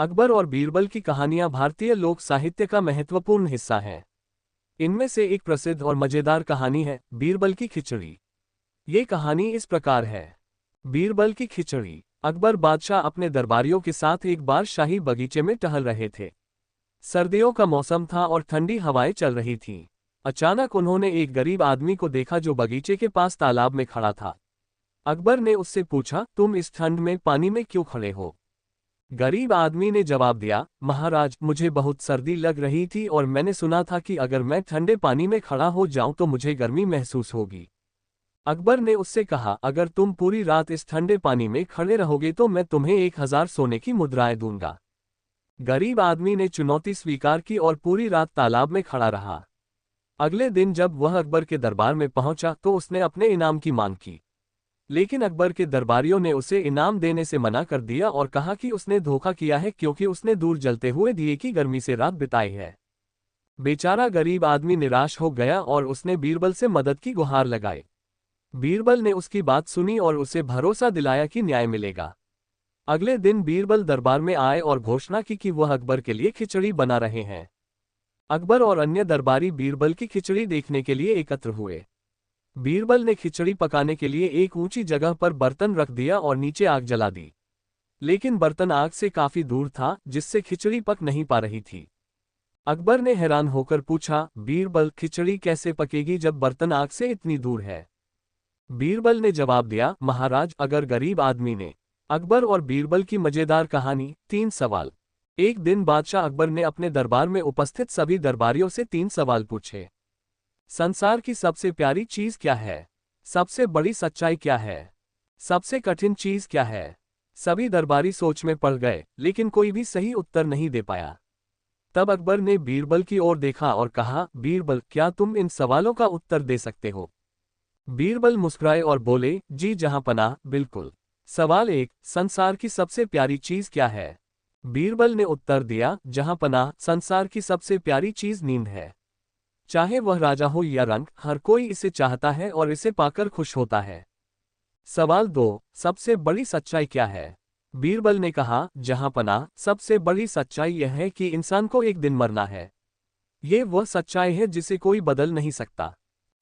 अकबर और बीरबल की कहानियां भारतीय लोक साहित्य का महत्वपूर्ण हिस्सा हैं। इनमें से एक प्रसिद्ध और मजेदार कहानी है बीरबल की खिचड़ी। ये कहानी इस प्रकार है। बीरबल की खिचड़ी। अकबर बादशाह अपने दरबारियों के साथ एक बार शाही बगीचे में टहल रहे थे। सर्दियों का मौसम था और ठंडी हवाएं चल रही थीं। अचानक उन्होंने एक गरीब आदमी को देखा जो बगीचे के पास तालाब में खड़ा था। अकबर ने उससे पूछा, तुम इस ठंड में पानी में क्यों खड़े हो? गरीब आदमी ने जवाब दिया, महाराज, मुझे बहुत सर्दी लग रही थी और मैंने सुना था कि अगर मैं ठंडे पानी में खड़ा हो जाऊं तो मुझे गर्मी महसूस होगी। अकबर ने उससे कहा, अगर तुम पूरी रात इस ठंडे पानी में खड़े रहोगे तो मैं तुम्हें 1000 सोने की मुद्राएं दूंगा। गरीब आदमी ने चुनौती स्वीकार की और पूरी रात तालाब में खड़ा रहा। अगले दिन जब वह अकबर के दरबार में पहुंचा तो उसने अपने इनाम की मांग की। लेकिन अकबर के दरबारियों ने उसे इनाम देने से मना कर दिया और कहा कि उसने धोखा किया है क्योंकि उसने दूर जलते हुए दिए की गर्मी से रात बिताई है। बेचारा गरीब आदमी निराश हो गया और उसने बीरबल से मदद की गुहार लगाई। बीरबल ने उसकी बात सुनी और उसे भरोसा दिलाया कि न्याय मिलेगा। अगले दिन बीरबल दरबार में आए और घोषणा की कि वह अकबर के लिए खिचड़ी बना रहे हैं। अकबर और अन्य दरबारी बीरबल की खिचड़ी देखने के लिए एकत्र हुए। बीरबल ने खिचड़ी पकाने के लिए एक ऊंची जगह पर बर्तन रख दिया और नीचे आग जला दी। लेकिन बर्तन आग से काफी दूर था, जिससे खिचड़ी पक नहीं पा रही थी। अकबर ने हैरान होकर पूछा, बीरबल, खिचड़ी कैसे पकेगी जब बर्तन आग से इतनी दूर है? बीरबल ने जवाब दिया, महाराज, अगर गरीब आदमी ने। अकबर और बीरबल की मजेदार कहानी। 3 सवाल। एक दिन बादशाह अकबर ने अपने दरबार में उपस्थित सभी दरबारियों से 3 सवाल पूछे। संसार की सबसे प्यारी चीज क्या है? सबसे बड़ी सच्चाई क्या है? सबसे कठिन चीज क्या है? सभी दरबारी सोच में पड़ गए, लेकिन कोई भी सही उत्तर नहीं दे पाया। तब अकबर ने बीरबल की ओर देखा और कहा, बीरबल, क्या तुम इन सवालों का उत्तर दे सकते हो? बीरबल मुस्कुराए और बोले, जी जहांपनाह, बिल्कुल। सवाल 1, संसार की सबसे प्यारी चीज क्या है? बीरबल ने उत्तर दिया, जहांपनाह, संसार की सबसे प्यारी चीज नींद है। चाहे वह राजा हो या रंक, हर कोई इसे चाहता है और इसे पाकर खुश होता है। सवाल 2, सबसे बड़ी सच्चाई क्या है? बीरबल ने कहा, जहांपनाह, सबसे बड़ी सच्चाई यह है कि इंसान को एक दिन मरना है। ये वह सच्चाई है जिसे कोई बदल नहीं सकता।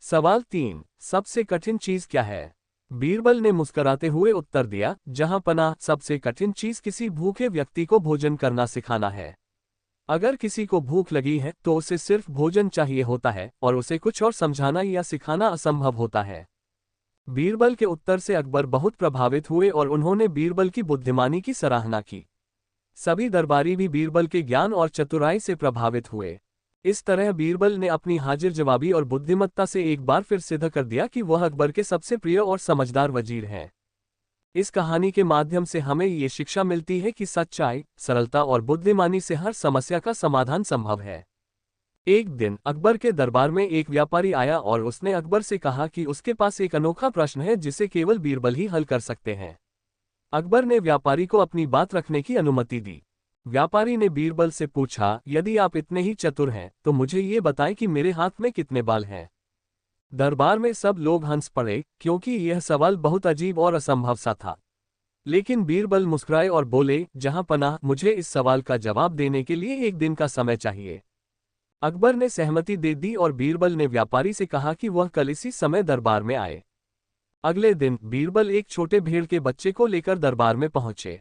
सवाल 3, सबसे कठिन चीज क्या है? बीरबल ने मुस्कुराते हुए उत्तर दिया, जहांपनाह, सबसे कठिन चीज किसी भूखे व्यक्ति को भोजन करना सिखाना है। अगर किसी को भूख लगी है तो उसे सिर्फ भोजन चाहिए होता है और उसे कुछ और समझाना या सिखाना असंभव होता है। बीरबल के उत्तर से अकबर बहुत प्रभावित हुए और उन्होंने बीरबल की बुद्धिमानी की सराहना की। सभी दरबारी भी बीरबल के ज्ञान और चतुराई से प्रभावित हुए। इस तरह बीरबल ने अपनी हाजिर जवाबी और बुद्धिमत्ता से एक बार फिर सिद्ध कर दिया कि वह अकबर के सबसे प्रिय और समझदार वजीर हैं। इस कहानी के माध्यम से हमें ये शिक्षा मिलती है कि सच्चाई, सरलता और बुद्धिमानी से हर समस्या का समाधान संभव है। एक दिन अकबर के दरबार में एक व्यापारी आया और उसने अकबर से कहा कि उसके पास एक अनोखा प्रश्न है जिसे केवल बीरबल ही हल कर सकते हैं। अकबर ने व्यापारी को अपनी बात रखने की अनुमति दी। व्यापारी ने बीरबल से पूछा, यदि आप इतने ही चतुर हैं तो मुझे ये बताएं कि मेरे हाथ में कितने बाल हैं? दरबार में सब लोग हंस पड़े, क्योंकि यह सवाल बहुत अजीब और असंभव सा था। लेकिन बीरबल मुस्कुराए और बोले, जहांपनाह, मुझे इस सवाल का जवाब देने के लिए एक दिन का समय चाहिए। अकबर ने सहमति दे दी और बीरबल ने व्यापारी से कहा कि वह कल इसी समय दरबार में आए। अगले दिन बीरबल एक छोटे भेड़ के बच्चे को लेकर दरबार में पहुंचे।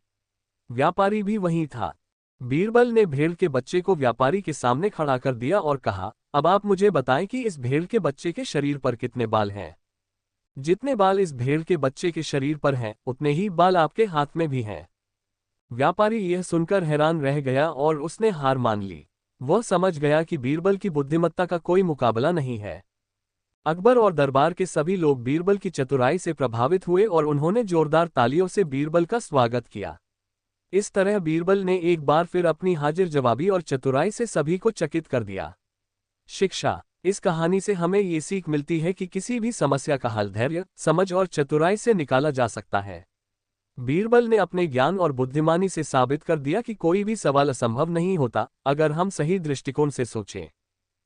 व्यापारी भी वहीं था। बीरबल ने भेड़ के बच्चे को व्यापारी के सामने खड़ा कर दिया और कहा, अब आप मुझे बताएं कि इस भेड़ के बच्चे के शरीर पर कितने बाल हैं? जितने बाल इस भेड़ के बच्चे के शरीर पर हैं, उतने ही बाल आपके हाथ में भी हैं। व्यापारी यह सुनकर हैरान रह गया और उसने हार मान ली। वह समझ गया कि बीरबल की बुद्धिमत्ता का कोई मुकाबला नहीं है। अकबर और दरबार के सभी लोग बीरबल की चतुराई से प्रभावित हुए और उन्होंने जोरदार तालियों से बीरबल का स्वागत किया। इस तरह बीरबल ने एक बार फिर अपनी हाजिर जवाबी और चतुराई से सभी को चकित कर दिया। शिक्षा। इस कहानी से हमें ये सीख मिलती है कि किसी भी समस्या का हल धैर्य, समझ और चतुराई से निकाला जा सकता है। बीरबल ने अपने ज्ञान और बुद्धिमानी से साबित कर दिया कि कोई भी सवाल असंभव नहीं होता, अगर हम सही दृष्टिकोण से सोचें।